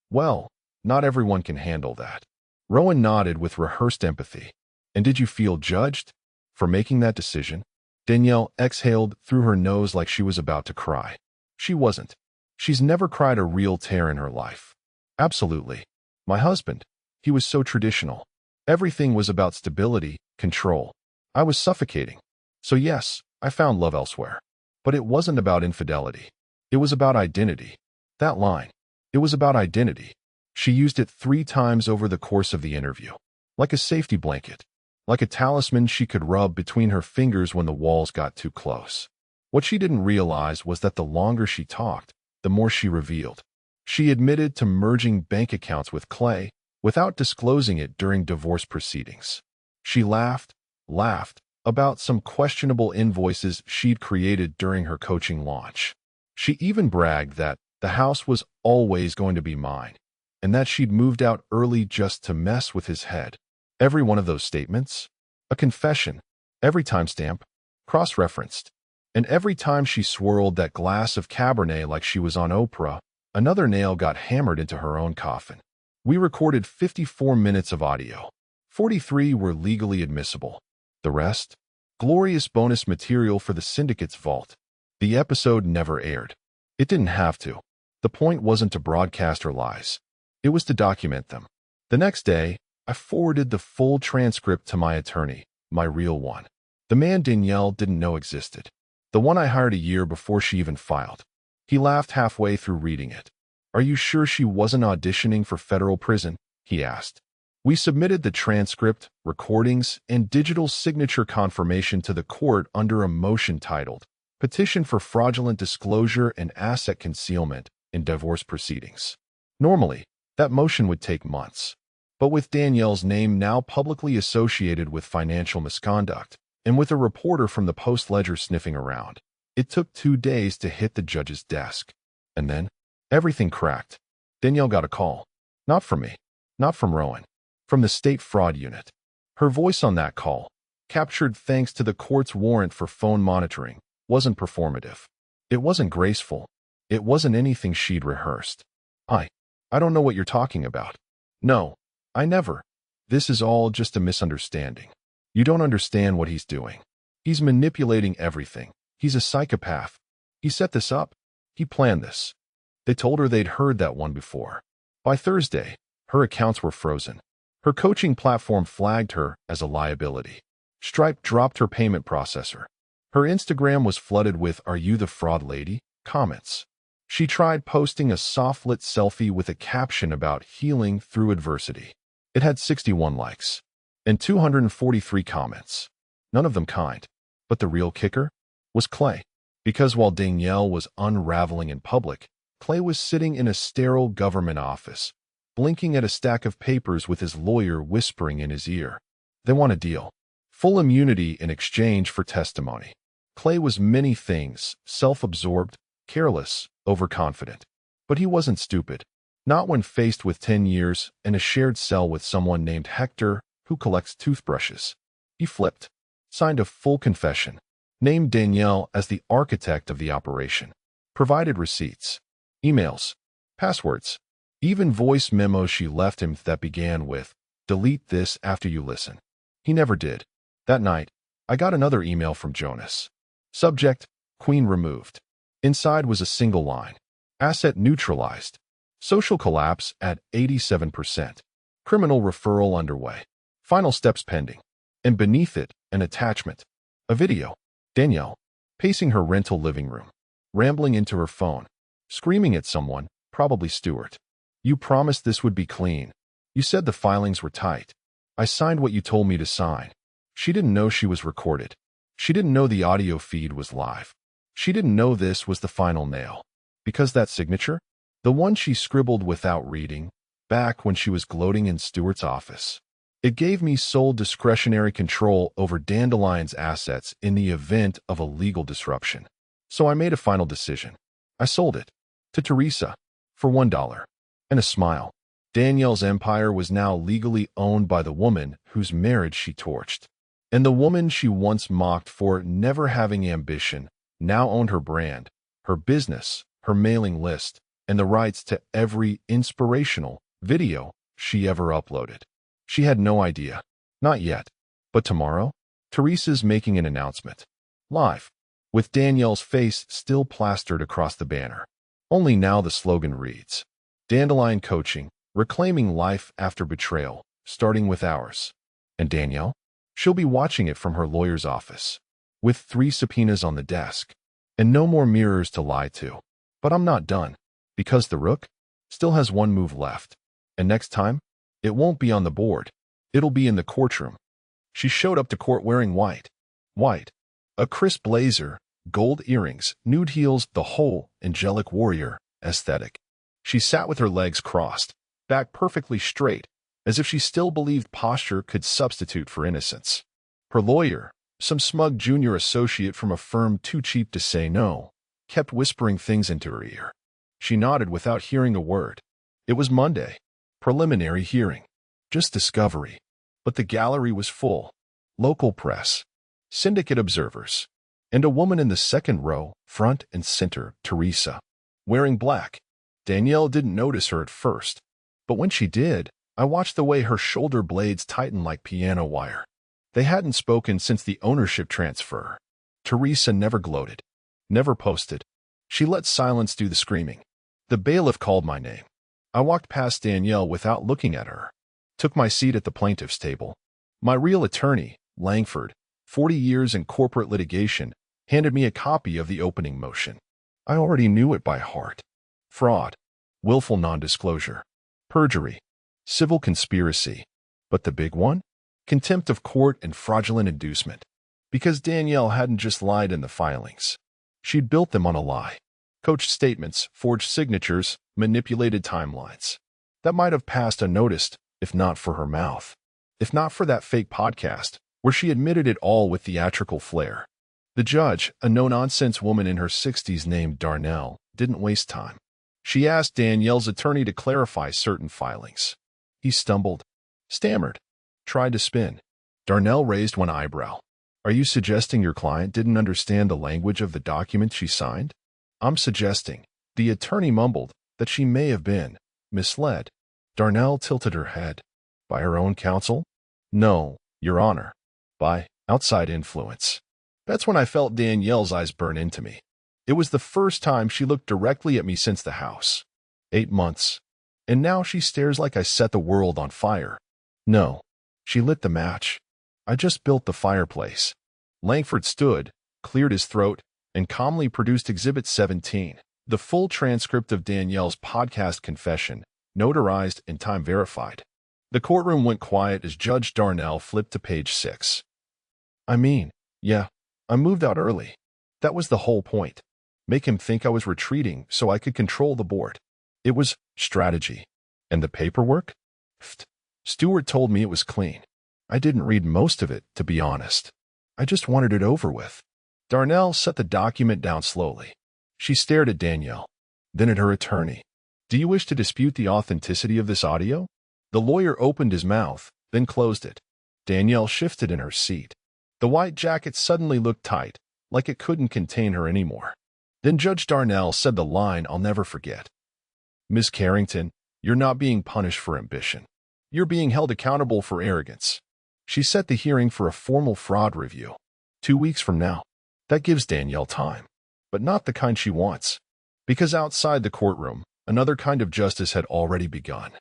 well, not everyone can handle that. Rowan nodded with rehearsed empathy. And did you feel judged? for making that decision? Danielle exhaled through her nose like she was about to cry. She wasn't. She's never cried a real tear in her life. Absolutely. My husband. He was so traditional. Everything was about stability, control. I was suffocating. So yes, I found love elsewhere. But it wasn't about infidelity. It was about identity. That line. It was about identity. She used it 3 times over the course of the interview. Like a safety blanket. Like a talisman she could rub between her fingers when the walls got too close. What she didn't realize was that the longer she talked, the more she revealed. She admitted to merging bank accounts with Clay without disclosing it during divorce proceedings. She laughed about some questionable invoices she'd created during her coaching launch. She even bragged that the house was always going to be mine, and that she'd moved out early just to mess with his head. Every one of those statements, a confession, every timestamp, cross-referenced. And every time she swirled that glass of Cabernet like she was on Oprah, another nail got hammered into her own coffin. We recorded 54 minutes of audio. 43 were legally admissible. The rest? Glorious bonus material for the syndicate's vault. The episode never aired. It didn't have to. The point wasn't to broadcast her lies. It was to document them. The next day, I forwarded the full transcript to my attorney, my real one. The man Danielle didn't know existed. The one I hired a year before she even filed. He laughed halfway through reading it. "Are you sure she wasn't auditioning for federal prison?" he asked. We submitted the transcript, recordings, and digital signature confirmation to the court under a motion titled Petition for Fraudulent Disclosure and Asset Concealment in Divorce Proceedings. Normally, that motion would take months. But with Danielle's name now publicly associated with financial misconduct, and with a reporter from the Post-Ledger sniffing around, it took 2 days to hit the judge's desk. And then, everything cracked. Danielle got a call. Not from me. Not from Rowan. From the State Fraud Unit. Her voice on that call, captured thanks to the court's warrant for phone monitoring, wasn't performative. It wasn't graceful. It wasn't anything she'd rehearsed. I don't know what you're talking about. No, I never. This is all just a misunderstanding. You don't understand what he's doing. He's manipulating everything. He's a psychopath. He set this up. He planned this. They told her they'd heard that one before. By Thursday, her accounts were frozen. Her coaching platform flagged her as a liability. Stripe dropped her payment processor. Her Instagram was flooded with "Are you the fraud lady?" comments. She tried posting a soft-lit selfie with a caption about healing through adversity. It had 61 likes and 243 comments. None of them kind. But the real kicker was Clay. Because while Danielle was unraveling in public, Clay was sitting in a sterile government office, blinking at a stack of papers with his lawyer whispering in his ear. They want a deal. Full immunity in exchange for testimony. Clay was many things, self-absorbed, careless, overconfident. But he wasn't stupid. Not when faced with 10 years and a shared cell with someone named Hector who collects toothbrushes. He flipped, signed a full confession, named Danielle as the architect of the operation, provided receipts, emails, passwords, even voice memos she left him that began with, "Delete this after you listen." He never did. That night, I got another email from Jonas. Subject, Queen removed. Inside was a single line. Asset neutralized. Social collapse at 87%. Criminal referral underway. Final steps pending. And beneath it, an attachment. A video. Danielle, pacing her rental living room, rambling into her phone, screaming at someone, probably Stuart. "You promised this would be clean. You said the filings were tight. I signed what you told me to sign." She didn't know she was recorded. She didn't know the audio feed was live. She didn't know this was the final nail. Because that signature, the one she scribbled without reading, back when she was gloating in Stuart's office, it gave me sole discretionary control over Dandelion's assets in the event of a legal disruption. So I made a final decision. I sold it. To Teresa. For $1. And a smile. Danielle's empire was now legally owned by the woman whose marriage she torched. And the woman she once mocked for never having ambition now owned her brand, her business, her mailing list, and the rights to every inspirational video she ever uploaded. She had no idea. Not yet. But tomorrow? Teresa's making an announcement. Live. With Danielle's face still plastered across the banner. Only now the slogan reads, Dandelion Coaching, reclaiming life after betrayal, starting with ours. And Danielle? She'll be watching it from her lawyer's office, with 3 subpoenas on the desk, and no more mirrors to lie to. But I'm not done, because the rook still has 1 move left. And next time, it won't be on the board. It'll be in the courtroom. She showed up to court wearing white. White. A crisp blazer, gold earrings, nude heels, the whole angelic warrior aesthetic. She sat with her legs crossed, back perfectly straight, as if she still believed posture could substitute for innocence. Her lawyer, some smug junior associate from a firm too cheap to say no, kept whispering things into her ear. She nodded without hearing a word. It was Monday. Preliminary hearing. Just discovery. But the gallery was full. Local press, syndicate observers, and a woman in the second row, front and center, Teresa, wearing black. Danielle didn't notice her at first, but when she did, I watched the way her shoulder blades tightened like piano wire. They hadn't spoken since the ownership transfer. Teresa never gloated, never posted. She let silence do the screaming. The bailiff called my name. I walked past Danielle without looking at her, took my seat at the plaintiff's table. My real attorney, Langford, 40 years in corporate litigation, handed me a copy of the opening motion. I already knew it by heart. Fraud, willful non-disclosure, perjury, civil conspiracy. But the big one? Contempt of court and fraudulent inducement. Because Danielle hadn't just lied in the filings. She'd built them on a lie. Coached statements, forged signatures, manipulated timelines. That might have passed unnoticed, if not for her mouth. If not for that fake podcast, where she admitted it all with theatrical flair. The judge, a no-nonsense woman in her 60s named Darnell, didn't waste time. She asked Danielle's attorney to clarify certain filings. He stumbled, stammered, tried to spin. Darnell raised one eyebrow. Are you suggesting your client didn't understand the language of the document she signed? I'm suggesting, the attorney mumbled, that she may have been misled. Darnell tilted her head. By her own counsel? No, Your Honor. By outside influence. That's when I felt Danielle's eyes burn into me. It was the first time she looked directly at me since the house. 8 months. And now she stares like I set the world on fire. No. She lit the match. I just built the fireplace. Langford stood, cleared his throat, and calmly produced Exhibit 17, the full transcript of Danielle's podcast confession, notarized and time-verified. The courtroom went quiet as Judge Darnell flipped to page 6. Yeah, I moved out early. That was the whole point. Make him think I was retreating so I could control the board. It was strategy. And the paperwork? Pfft. Stewart told me it was clean. I didn't read most of it, to be honest. I just wanted it over with. Darnell set the document down slowly. She stared at Danielle, then at her attorney. Do you wish to dispute the authenticity of this audio? The lawyer opened his mouth, then closed it. Danielle shifted in her seat. The white jacket suddenly looked tight, like it couldn't contain her anymore. Then Judge Darnell said the line I'll never forget. Miss Carrington, you're not being punished for ambition. You're being held accountable for arrogance. She set the hearing for a formal fraud review. 2 weeks from now. That gives Danielle time. But not the kind she wants. Because outside the courtroom, another kind of justice had already begun.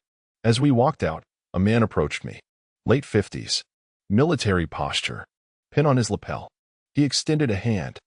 As we walked out, a man approached me. Late 50s. Military posture. Pin on his lapel. He extended a hand.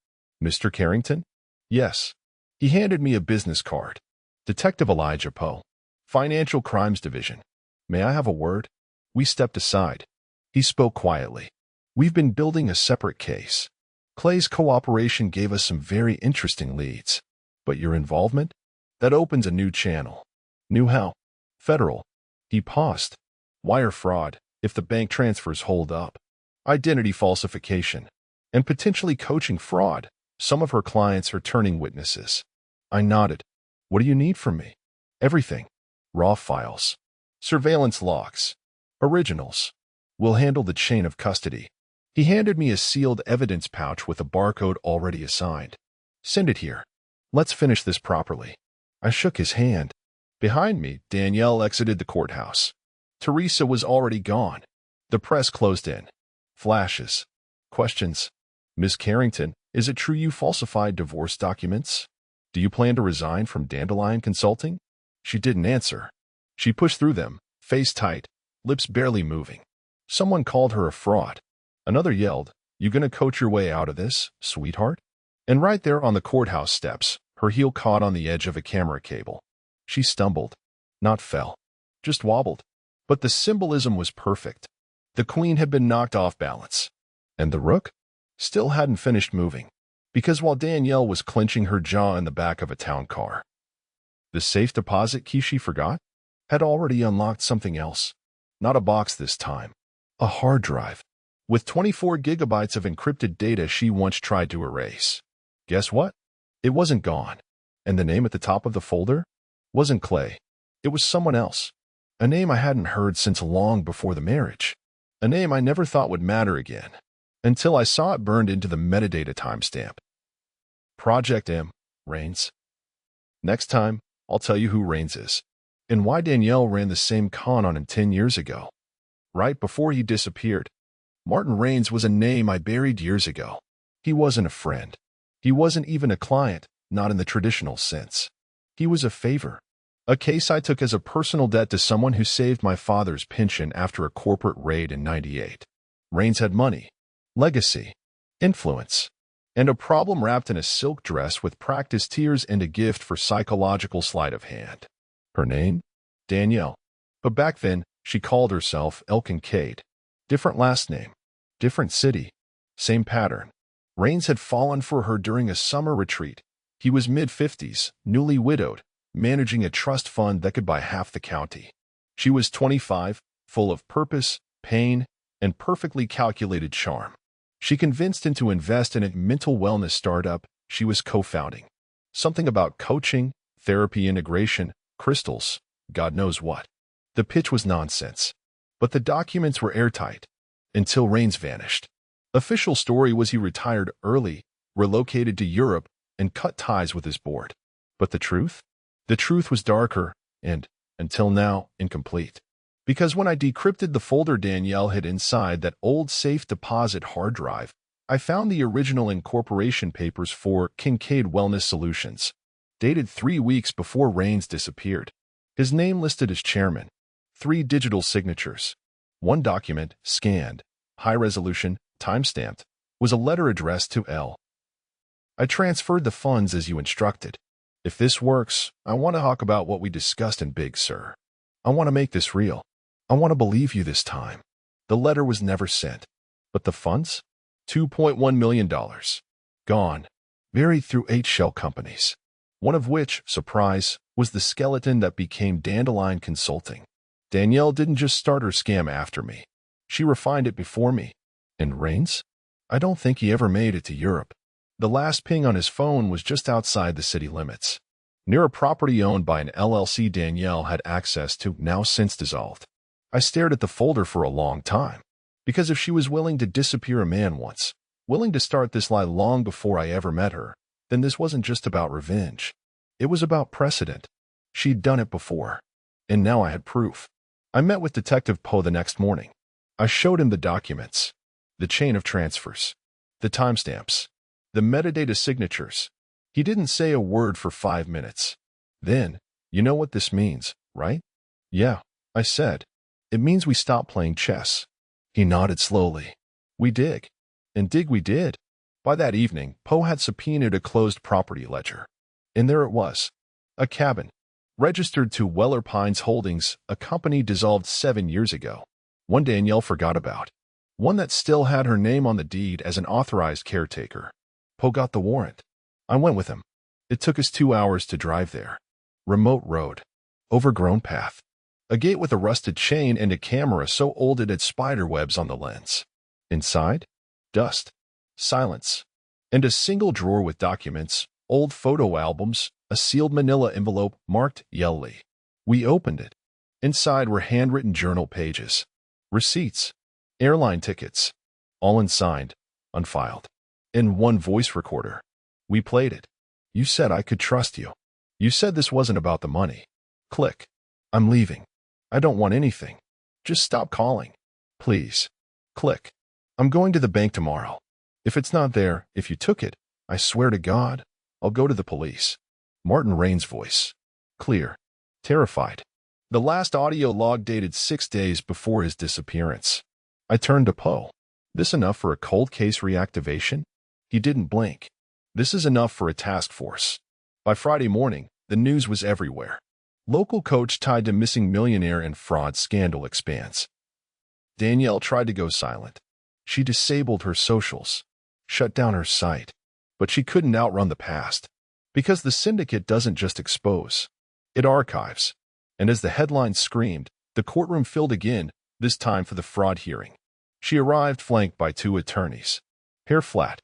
Mr. Carrington? Yes. He handed me a business card. Detective Elijah Poe. Financial Crimes Division. May I have a word? We stepped aside. He spoke quietly. We've been building a separate case. Clay's cooperation gave us some very interesting leads. But your involvement? That opens a new channel. New how? Federal. He paused. Wire fraud, if the bank transfers hold up. Identity falsification. And potentially coaching fraud. Some of her clients are turning witnesses. I nodded. What do you need from me? Everything. Raw files. Surveillance logs. Originals. We'll handle the chain of custody. He handed me a sealed evidence pouch with a barcode already assigned. Send it here. Let's finish this properly. I shook his hand. Behind me, Danielle exited the courthouse. Teresa was already gone. The press closed in. Flashes. Questions. Miss Carrington, is it true you falsified divorce documents? Do you plan to resign from Dandelion Consulting? She didn't answer. She pushed through them, face tight, lips barely moving. Someone called her a fraud. Another yelled, "You gonna coach your way out of this, sweetheart?" And right there on the courthouse steps, her heel caught on the edge of a camera cable. She stumbled, not fell, just wobbled. But the symbolism was perfect. The queen had been knocked off balance. And the rook? Still hadn't finished moving. Because while Danielle was clenching her jaw in the back of a town car, the safe deposit key she forgot had already unlocked something else. Not a box this time. A hard drive. With 24 gigabytes of encrypted data she once tried to erase. Guess what? It wasn't gone. And the name at the top of the folder wasn't Clay. It was someone else. A name I hadn't heard since long before the marriage. A name I never thought would matter again. Until I saw it burned into the metadata timestamp. Project M. Rains. Next time, I'll tell you who Rains is. And why Danielle ran the same con on him 10 years ago. Right before he disappeared. Martin Rains was a name I buried years ago. He wasn't a friend. He wasn't even a client, not in the traditional sense. He was a favor. A case I took as a personal debt to someone who saved my father's pension after a corporate raid in '98. Rains had money, legacy, influence, and a problem wrapped in a silk dress with practiced tears and a gift for psychological sleight of hand. Her name? Danielle. But back then, she called herself El Kincaid. Different last name, different city, same pattern. Rains had fallen for her during a summer retreat. He was mid-50s, newly widowed, managing a trust fund that could buy half the county. She was 25, full of purpose, pain, and perfectly calculated charm. She convinced him to invest in a mental wellness startup she was co-founding. Something about coaching, therapy integration, crystals, God knows what. The pitch was nonsense. But the documents were airtight. Until Rains vanished. Official story was he retired early, relocated to Europe, and cut ties with his board. But the truth? The truth was darker and, until now, incomplete. Because when I decrypted the folder Danielle hid inside that old safe deposit hard drive, I found the original incorporation papers for Kincaid Wellness Solutions, dated 3 weeks before Rains disappeared. His name listed as chairman. 3 digital signatures. 1 document, scanned, high-resolution, time-stamped, was a letter addressed to L. I transferred the funds as you instructed. If this works, I want to talk about what we discussed in Big Sur. I want to make this real. I want to believe you this time. The letter was never sent. But the funds? $2.1 million. Gone. Buried through 8 shell companies. One of which, surprise, was the skeleton that became Dandelion Consulting. Danielle didn't just start her scam after me. She refined it before me. And Rains? I don't think he ever made it to Europe. The last ping on his phone was just outside the city limits, near a property owned by an LLC Danielle had access to, now since dissolved. I stared at the folder for a long time, because if she was willing to disappear a man once, willing to start this lie long before I ever met her, then this wasn't just about revenge. It was about precedent. She'd done it before, and now I had proof. I met with Detective Poe the next morning. I showed him the documents, the chain of transfers, the timestamps, the metadata signatures. He didn't say a word for 5 minutes. Then, you know what this means, right? Yeah, I said. It means we stop playing chess. He nodded slowly. We dig. And dig we did. By that evening, Poe had subpoenaed a closed property ledger. And there it was. A cabin. Registered to Weller Pines Holdings, a company dissolved 7 years ago. One Danielle forgot about. One that still had her name on the deed as an authorized caretaker. Poe got the warrant. I went with him. It took us 2 hours to drive there. Remote road. Overgrown path. A gate with a rusted chain and a camera so old it had spider webs on the lens. Inside? Dust. Silence. And a single drawer with documents, old photo albums, a sealed manila envelope marked Yelly. We opened it. Inside were handwritten journal pages. Receipts. Airline tickets. All unsigned, unfiled. In one voice recorder. We played it. You said I could trust you. You said this wasn't about the money. Click. I'm leaving. I don't want anything. Just stop calling. Please. Click. I'm going to the bank tomorrow. If it's not there, if you took it, I swear to God, I'll go to the police. Martin Rain's voice. Clear. Terrified. The last audio log dated 6 days before his disappearance. I turned to Poe. This enough for a cold case reactivation? He didn't blink. This is enough for a task force. By Friday morning, the news was everywhere. Local coach tied to missing millionaire and fraud scandal expands. Danielle tried to go silent. She disabled her socials, shut down her site, but she couldn't outrun the past. Because the syndicate doesn't just expose, it archives. And as the headlines screamed, the courtroom filled again, this time for the fraud hearing. She arrived flanked by 2 attorneys. Hair flat,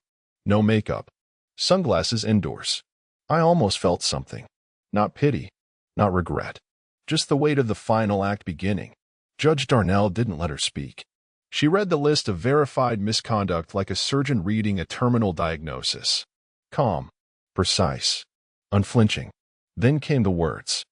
no makeup, sunglasses indoors. I almost felt something. Not pity, not regret. Just the weight of the final act beginning. Judge Darnell didn't let her speak. She read the list of verified misconduct like a surgeon reading a terminal diagnosis. Calm, precise, unflinching. Then came the words.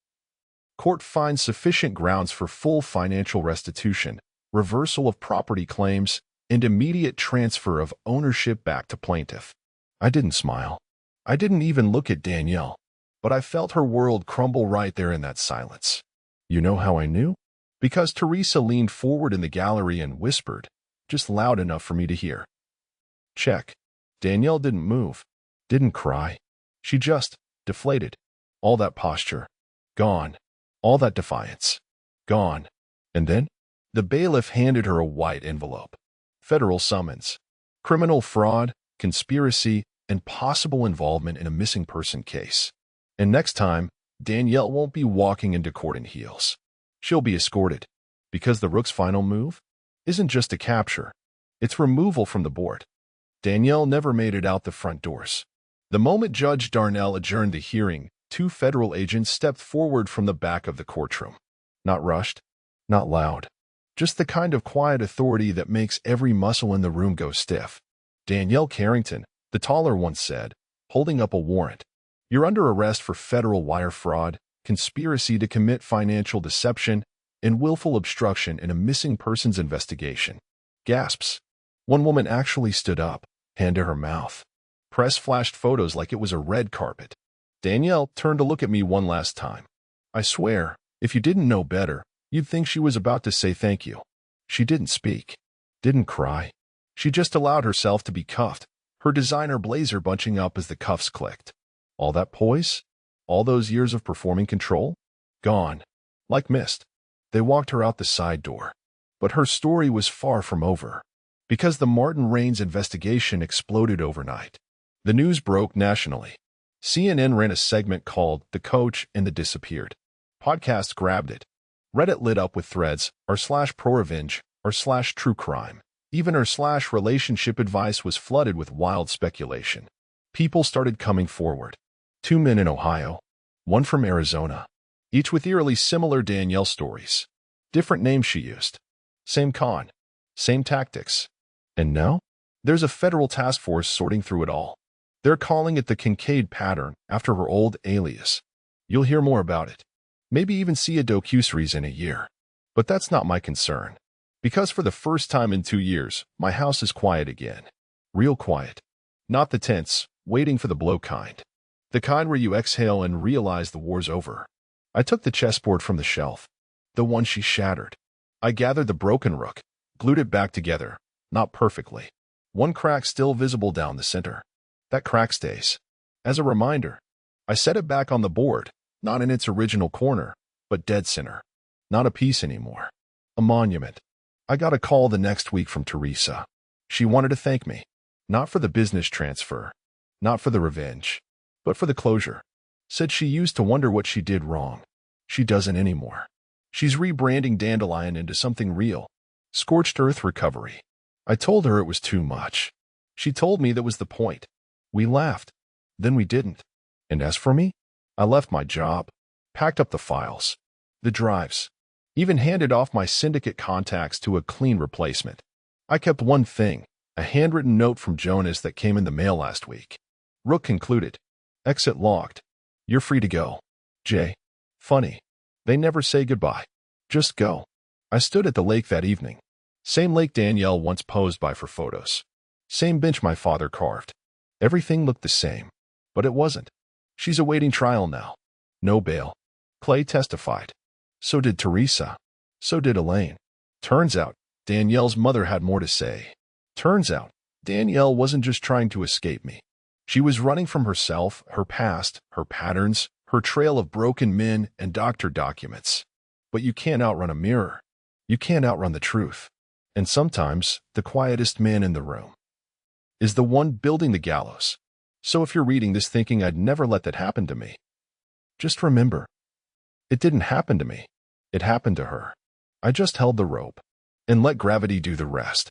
Court finds sufficient grounds for full financial restitution, reversal of property claims, and immediate transfer of ownership back to plaintiff. I didn't smile. I didn't even look at Danielle, but I felt her world crumble right there in that silence. You know how I knew? Because Teresa leaned forward in the gallery and whispered, just loud enough for me to hear. Check. Danielle didn't move, didn't cry. She just deflated. All that posture, gone. All that defiance, gone. And then, the bailiff handed her a white envelope. Federal summons, criminal fraud, conspiracy, and possible involvement in a missing person case. And next time, Danielle won't be walking into court in heels. She'll be escorted, because the Rook's final move isn't just a capture, it's removal from the board. Danielle never made it out the front doors. The moment Judge Darnell adjourned the hearing, 2 federal agents stepped forward from the back of the courtroom. Not rushed, not loud, just the kind of quiet authority that makes every muscle in the room go stiff. Danielle Carrington, the taller one, said, holding up a warrant. You're under arrest for federal wire fraud, conspiracy to commit financial deception, and willful obstruction in a missing persons investigation. Gasps. One woman actually stood up, hand to her mouth. Press flashed photos like it was a red carpet. Danielle turned to look at me one last time. I swear, if you didn't know better, you'd think she was about to say thank you. She didn't speak, didn't cry. She just allowed herself to be cuffed, her designer blazer bunching up as the cuffs clicked. All that poise? All those years of performing control? Gone. Like mist. They walked her out the side door. But her story was far from over. Because the Martin Rains investigation exploded overnight. The news broke nationally. CNN ran a segment called The Coach and the Disappeared. Podcasts grabbed it. Reddit lit up with threads r/pro-revenge, r/true crime. Even r/relationship advice was flooded with wild speculation. People started coming forward. 2 men in Ohio, 1 from Arizona, each with eerily similar Danielle stories. Different names she used. Same con, same tactics. And now, there's a federal task force sorting through it all. They're calling it the Kincaid pattern after her old alias. You'll hear more about it. Maybe even see a docuseries in a year. But that's not my concern. Because for the first time in 2 years, my house is quiet again. Real quiet. Not the tense, waiting for the blow kind. The kind where you exhale and realize the war's over. I took the chessboard from the shelf. The one she shattered. I gathered the broken rook, glued it back together, not perfectly. One crack still visible down the center. That crack stays. As a reminder, I set it back on the board, not in its original corner, but dead center. Not a piece anymore. A monument. I got a call the next week from Teresa. She wanted to thank me. Not for the business transfer. Not for the revenge. But for the closure. Said she used to wonder what she did wrong. She doesn't anymore. She's rebranding Dandelion into something real. Scorched earth recovery. I told her it was too much. She told me that was the point. We laughed. Then we didn't. And as for me, I left my job, packed up the files, the drives, even handed off my syndicate contacts to a clean replacement. I kept one thing, a handwritten note from Jonas that came in the mail last week. Rook concluded. Exit locked. You're free to go. Jay. Funny. They never say goodbye. Just go. I stood at the lake that evening. Same lake Danielle once posed by for photos. Same bench my father carved. Everything looked the same. But it wasn't. She's awaiting trial now. No bail. Clay testified. So did Teresa. So did Elaine. Turns out, Danielle's mother had more to say. Turns out, Danielle wasn't just trying to escape me. She was running from herself, her past, her patterns, her trail of broken men and doctor documents. But you can't outrun a mirror. You can't outrun the truth. And sometimes, the quietest man in the room is the one building the gallows. So if you're reading this thinking I'd never let that happen to me, just remember, it didn't happen to me. It happened to her. I just held the rope and let gravity do the rest.